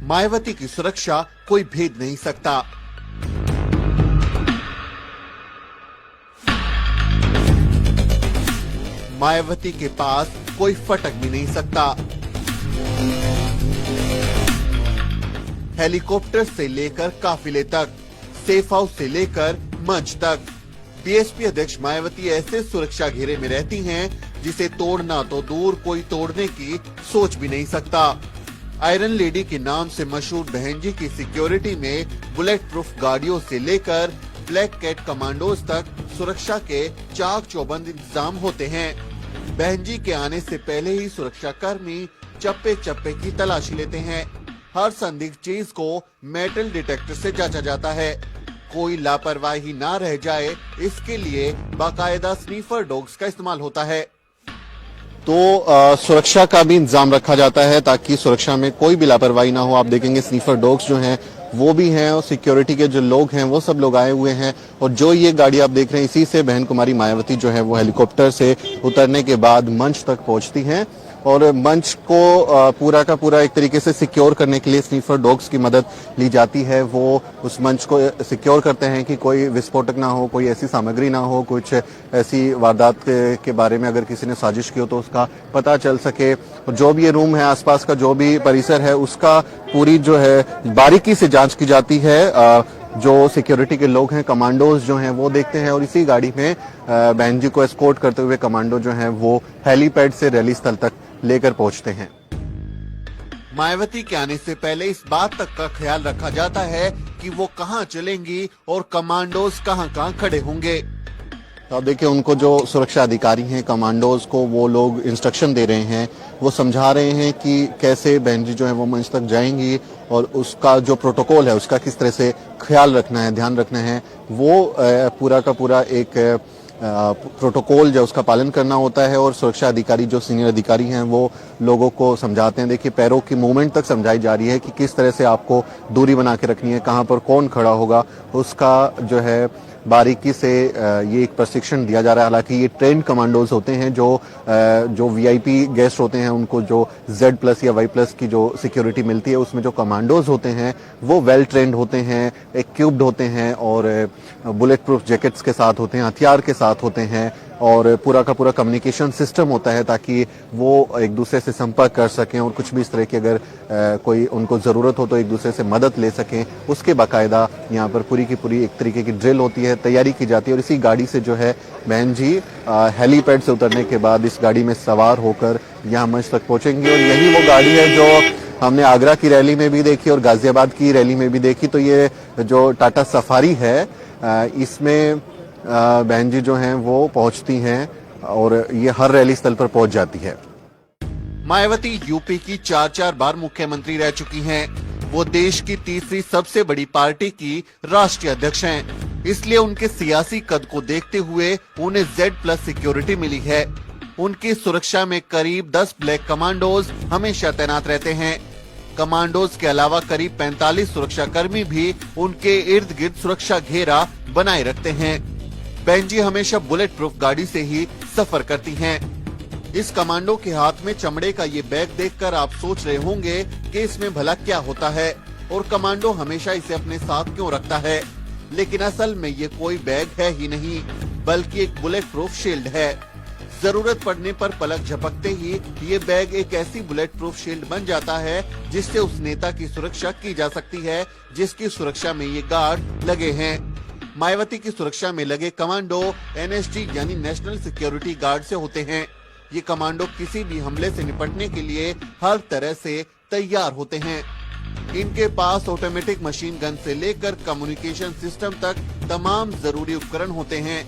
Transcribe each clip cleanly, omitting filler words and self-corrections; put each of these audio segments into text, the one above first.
मायावती की सुरक्षा कोई भेद नहीं सकता। मायावती के पास कोई फटक भी नहीं सकता। हेलीकॉप्टर से लेकर काफिले तक, सेफ हाउस से लेकर मंच तक, बीएसपी अध्यक्ष मायावती ऐसे सुरक्षा घेरे में रहती हैं जिसे तोड़ना तो दूर कोई तोड़ने की सोच भी नहीं सकता। आयरन लेडी के नाम से मशहूर बहन जी की सिक्योरिटी में बुलेट प्रूफ गाड़ियों से लेकर ब्लैक कैट कमांडोज तक सुरक्षा के चाक चौबंद इंतजाम होते हैं। बहन जी के आने से पहले ही सुरक्षा कर्मी चप्पे चप्पे की तलाशी लेते हैं। हर संदिग्ध चीज को मेटल डिटेक्टर से जांचा जाता है। कोई लापरवाही ना रह जाए, इसके लिए बाकायदा स्नीफर डॉग्स का इस्तेमाल होता है। तो सुरक्षा का भी इंतजाम रखा जाता है ताकि सुरक्षा में कोई भी लापरवाही ना हो। आप देखेंगे स्नीफर डॉग्स जो हैं वो भी हैं और सिक्योरिटी के जो लोग हैं वो सब लोग आए हुए हैं। और जो ये गाड़ी आप देख रहे हैं, इसी से बहन कुमारी मायावती जो है वो हेलीकॉप्टर से उतरने के बाद मंच तक पहुंचती हैं और मंच को पूरा का पूरा एक तरीके से सिक्योर करने के लिए स्नीफर डॉग्स की मदद ली जाती है। वो उस मंच को सिक्योर करते हैं कि कोई विस्फोटक ना हो, कोई ऐसी सामग्री ना हो, कुछ ऐसी वारदात के बारे में अगर किसी ने साजिश की हो तो उसका पता चल सके। जो भी ये रूम है, आसपास का जो भी परिसर है, उसका पूरी जो है बारीकी से जांच की जाती है। जो सिक्योरिटी के लोग हैं, कमांडोज जो हैं वो देखते हैं और इसी गाड़ी में बहन जी को एस्कॉर्ट करते हुए कमांडो जो हैं वो हेलीपैड से रैली स्थल तक लेकर पहुंचते हैं। मायावती के आने से पहले इस बात तक का ख्याल रखा जाता है कि वो कहां चलेंगी और कमांडोज कहां खड़े होंगे। तो आप देखिए, उनको जो सुरक्षा अधिकारी हैं, कमांडोज को वो लोग इंस्ट्रक्शन दे रहे हैं, वो समझा रहे हैं कि कैसे बहन जी जो है वो मंच तक जाएंगी और उसका जो प्रोटोकॉल है उसका किस तरह से ख्याल रखना है, ध्यान रखना है। वो पूरा का पूरा एक प्रोटोकॉल जो उसका पालन करना होता है और सुरक्षा अधिकारी जो सीनियर अधिकारी हैं वो लोगों को समझाते हैं। देखिए, पैरों की मूवमेंट तक समझाई जा रही है कि किस तरह से आपको दूरी बना के रखनी है, कहां पर कौन खड़ा होगा, उसका जो है बारीकी से ये एक प्रशिक्षण दिया जा रहा है। हालांकि ये ट्रेंड कमांडोज होते हैं जो वीआईपी गेस्ट होते हैं, उनको जो Z+ या Y+ की जो सिक्योरिटी मिलती है उसमें जो कमांडोज होते हैं वो वेल ट्रेंड होते हैं, इक्विप्ड होते हैं और बुलेट प्रूफ जैकेट्स के साथ होते हैं, हथियार के साथ होते हैं और पूरा का पूरा कम्युनिकेशन सिस्टम होता है ताकि वो एक दूसरे से संपर्क कर सकें और कुछ भी इस तरह की अगर कोई उनको जरूरत हो तो एक दूसरे से मदद ले सकें। उसके बाकायदा यहाँ पर पूरी की पूरी एक तरीके की ड्रिल होती है, तैयारी की जाती है। और इसी गाड़ी से जो है बहन जी हेलीपैड से उतरने के बाद इस गाड़ी में सवार होकर यहाँ मंच तक पहुंचेंगे। और यही वो गाड़ी है जो हमने आगरा की रैली में भी देखी और गाजियाबाद की रैली में भी देखी। तो ये जो टाटा सफारी है, इसमें बहन जी जो हैं वो पहुंचती हैं और ये हर रैली स्थल पर पहुंच जाती है। मायावती यूपी की 4 बार मुख्यमंत्री रह चुकी हैं। वो देश की तीसरी सबसे बड़ी पार्टी की राष्ट्रीय अध्यक्ष हैं। इसलिए उनके सियासी कद को देखते हुए उन्हें Z+ सिक्योरिटी मिली है। उनकी सुरक्षा में करीब 10 ब्लैक कमांडोज हमेशा तैनात रहते हैं। कमांडोज के अलावा करीब 45 सुरक्षा कर्मी भी उनके इर्द गिर्द सुरक्षा घेरा बनाए रखते हैं। बहन जी हमेशा बुलेट प्रूफ गाड़ी से ही सफर करती हैं। इस कमांडो के हाथ में चमड़े का ये बैग देखकर आप सोच रहे होंगे कि इसमें भला क्या होता है और कमांडो हमेशा इसे अपने साथ क्यों रखता है। लेकिन असल में ये कोई बैग है ही नहीं, बल्कि एक बुलेट प्रूफ शील्ड है। जरूरत पड़ने पर पलक झपकते ही ये बैग एक ऐसी बुलेट प्रूफ शील्ड बन जाता है जिससे उस नेता की सुरक्षा की जा सकती है जिसकी सुरक्षा में ये गार्ड लगे हैं। मायावती की सुरक्षा में लगे कमांडो NSG यानी नेशनल सिक्योरिटी गार्ड से होते हैं। ये कमांडो किसी भी हमले से निपटने के लिए हर तरह से तैयार होते हैं। इनके पास ऑटोमेटिक मशीन गन से लेकर कम्युनिकेशन सिस्टम तक तमाम जरूरी उपकरण होते हैं।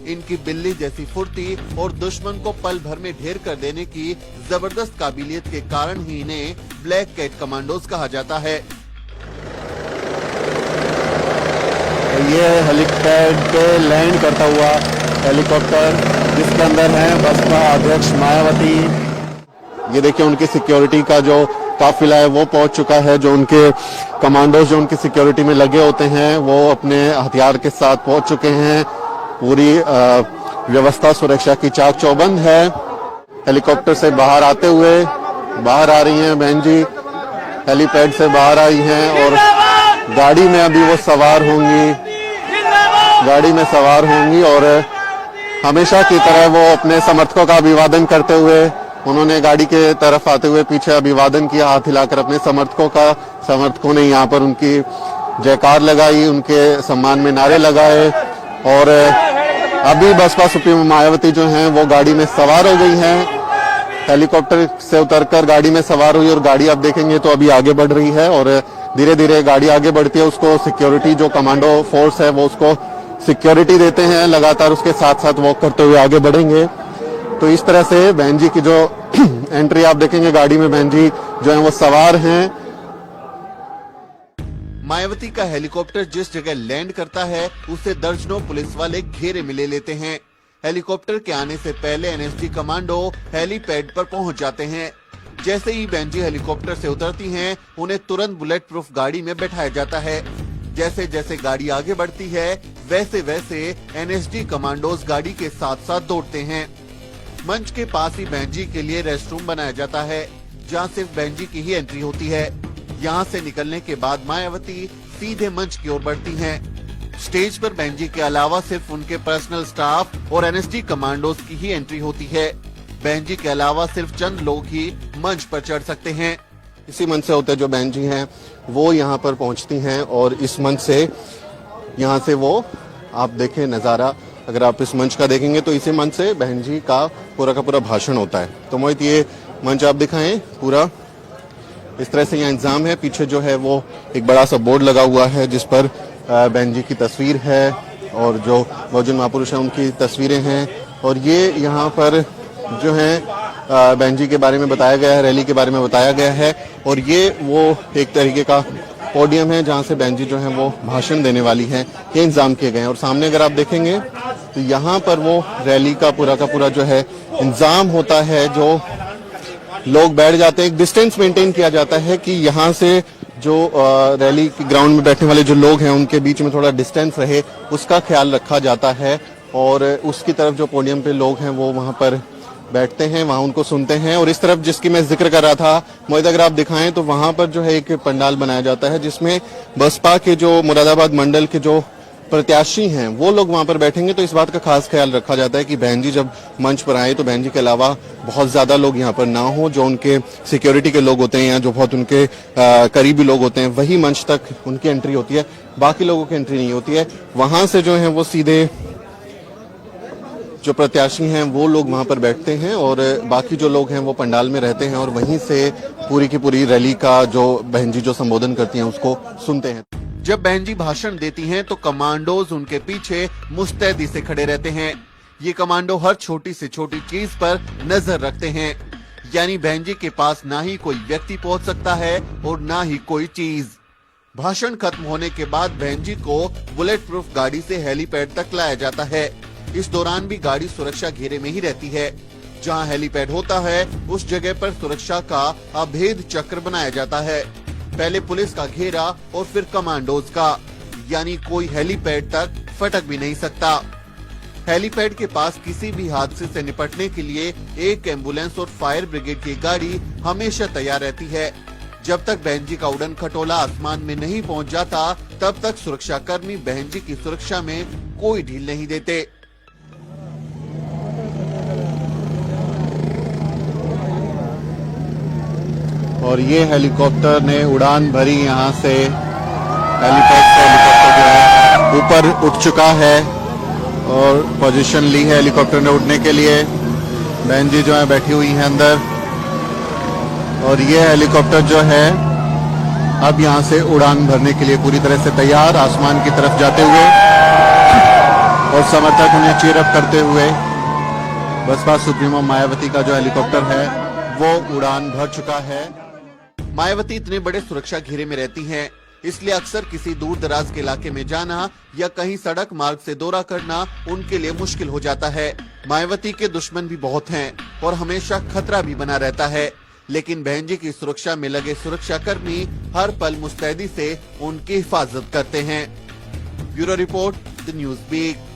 इनकी बिल्ली जैसी फुर्ती और दुश्मन को पल भर में ढेर कर देने की जबरदस्त काबिलियत के कारण ही इन्हें ब्लैक कैट कमांडोज कहा जाता है। ये हेलीपैड पे लैंड करता हुआ हेलीकॉप्टर जिसके अंदर है बसपा अध्यक्ष मायावती। ये देखिए, उनकी सिक्योरिटी का जो काफिला है वो पहुंच चुका है। जो उनके कमांडोज जो उनकी सिक्योरिटी में लगे होते हैं वो अपने हथियार के साथ पहुंच चुके हैं। पूरी व्यवस्था सुरक्षा की चाक चौबंद है। हेलीकॉप्टर से बाहर आते हुए बाहर आ रही हैं बहन जी। हेलीपैड से बाहर आई हैं और गाड़ी में अभी वो सवार होंगी और हमेशा की तरह वो अपने समर्थकों का अभिवादन करते हुए उन्होंने गाड़ी के तरफ आते हुए पीछे अभिवादन किया, हाथ हिलाकर अपने समर्थकों ने यहाँ पर उनकी जयकार लगाई, उनके सम्मान में नारे लगाए और अभी बसपा सुप्रीमो मायावती जो हैं वो गाड़ी में सवार हो गई हैं। हेलीकॉप्टर से उतरकर गाड़ी में सवार हुई और गाड़ी आप देखेंगे तो अभी आगे बढ़ रही है और धीरे धीरे गाड़ी आगे बढ़ती है। उसको सिक्योरिटी जो कमांडो फोर्स है वो उसको सिक्योरिटी देते हैं, लगातार उसके साथ साथ वॉक करते हुए आगे बढ़ेंगे। तो इस तरह से बहन जी की जो एंट्री आप देखेंगे, गाड़ी में बहन जी जो है वो सवार हैं। मायावती का हेलीकॉप्टर जिस जगह लैंड करता है उसे दर्जनों पुलिस वाले घेरे में ले लेते हैं। हेलीकॉप्टर के आने से पहले एनएसजी कमांडो हेलीपैड पर पहुंच जाते हैं। जैसे ही बहन जी हेलीकॉप्टर से उतरती हैं, उन्हें तुरंत बुलेट प्रूफ गाड़ी में बैठाया जाता है। जैसे जैसे गाड़ी आगे बढ़ती है वैसे वैसे एनएसजी कमांडोज गाड़ी के साथ साथ दौड़ते हैं। मंच के पास ही बहन जी के लिए रेस्ट रूम बनाया जाता है, जहां सिर्फ बहन जी की ही एंट्री होती है। यहाँ से निकलने के बाद मायावती सीधे मंच की ओर बढ़ती हैं। स्टेज पर बहन जी के अलावा सिर्फ उनके पर्सनल स्टाफ और एनएसजी कमांडोज की ही एंट्री होती है। बहन जी के अलावा सिर्फ चंद लोग ही मंच पर चढ़ सकते हैं। इसी मंच से होते जो बहन जी हैं वो यहाँ पर पहुंचती हैं और इस मंच से यहाँ से वो आप देखें नजारा, अगर आप इस मंच का देखेंगे तो इसी मंच से बहन जी का पूरा भाषण होता है। तो मोहित ये मंच आप दिखाएं, पूरा इस तरह से यहाँ इंतजाम है। पीछे जो है वो एक बड़ा सा बोर्ड लगा हुआ है जिस पर बहन जी की तस्वीर है और जो बहुजन महापुरुष हैं उनकी तस्वीरें हैं और ये यहाँ पर जो है बहन जी के बारे में बताया गया है, रैली के बारे में बताया गया है और ये वो एक तरीके का पोडियम है जहाँ से बहन जी जो है वो भाषण देने वाली है। ये इंतजाम किए गए हैं और सामने अगर आप देखेंगे तो यहाँ पर वो रैली का पूरा जो है इंतजाम होता है, जो लोग बैठ जाते हैं, एक डिस्टेंस मेंटेन किया जाता है कि यहाँ से जो रैली की ग्राउंड में बैठने वाले जो लोग हैं उनके बीच में थोड़ा डिस्टेंस रहे, उसका ख्याल रखा जाता है और उसकी तरफ जो पोडियम पे लोग हैं वो वहां पर बैठते हैं, वहां उनको सुनते हैं। और इस तरफ जिसकी मैं जिक्र कर रहा था मोहित, अगर आप दिखाएं तो वहां पर जो है एक पंडाल बनाया जाता है जिसमें बसपा के जो मुरादाबाद मंडल के जो प्रत्याशी हैं वो लोग वहां पर बैठेंगे। तो इस बात का खास ख्याल रखा जाता है कि बहन जी जब मंच पर आए तो बहन जी के अलावा बहुत ज्यादा लोग यहाँ पर ना हो, जो उनके सिक्योरिटी के लोग होते हैं या जो बहुत उनके करीबी लोग होते हैं वही मंच तक उनकी एंट्री होती है, बाकी लोगों की एंट्री नहीं होती है। वहां से जो है वो सीधे जो प्रत्याशी हैं वो लोग वहां पर बैठते हैं और बाकी जो लोग हैं वो पंडाल में रहते हैं और वहीं से पूरी की पूरी रैली का जो बहन जी जो संबोधन करती हैं उसको सुनते हैं। जब बहन जी भाषण देती हैं तो कमांडोज उनके पीछे मुस्तैदी से खड़े रहते हैं। ये कमांडो हर छोटी से छोटी चीज पर नजर रखते हैं, यानी बहन जी के पास ना ही कोई व्यक्ति पहुंच सकता है और ना ही कोई चीज। भाषण खत्म होने के बाद बहन जी को बुलेट प्रूफ गाड़ी से हेलीपैड तक लाया जाता है। इस दौरान भी गाड़ी सुरक्षा घेरे में ही रहती है। जहां हेलीपैड होता है उस जगह पर सुरक्षा का अभेद चक्र बनाया जाता है, पहले पुलिस का घेरा और फिर कमांडोज का, यानी कोई हेलीपैड तक फटक भी नहीं सकता। हेलीपैड के पास किसी भी हादसे से निपटने के लिए एक एम्बुलेंस और फायर ब्रिगेड की गाड़ी हमेशा तैयार रहती है। जब तक बहन जी का उड़न खटोला आसमान में नहीं पहुंच जाता तब तक सुरक्षा कर्मी बहन जी की सुरक्षा में कोई ढील नहीं देते। और ये हेलीकॉप्टर ने उड़ान भरी, यहाँ से हेलीपैड से हेलीकॉप्टर जो है ऊपर उठ चुका है और पोजीशन ली है हेलीकॉप्टर ने उड़ने के लिए। बहन जी जो है बैठी हुई हैं अंदर और ये हेलीकॉप्टर जो है अब यहाँ से उड़ान भरने के लिए पूरी तरह से तैयार, आसमान की तरफ जाते हुए और समर्थक उन्हें चीयरअप करते हुए। बसपा सुप्रीमो मायावती का जो हेलीकॉप्टर है वो उड़ान भर चुका है। मायावती इतने बड़े सुरक्षा घेरे में रहती हैं, इसलिए अक्सर किसी दूर दराज के इलाके में जाना या कहीं सड़क मार्ग से दौरा करना उनके लिए मुश्किल हो जाता है। मायावती के दुश्मन भी बहुत हैं और हमेशा खतरा भी बना रहता है, लेकिन बहन जी की सुरक्षा में लगे सुरक्षा कर्मी हर पल मुस्तैदी से उनकी हिफाजत करते हैं। Bureau report, the news beat.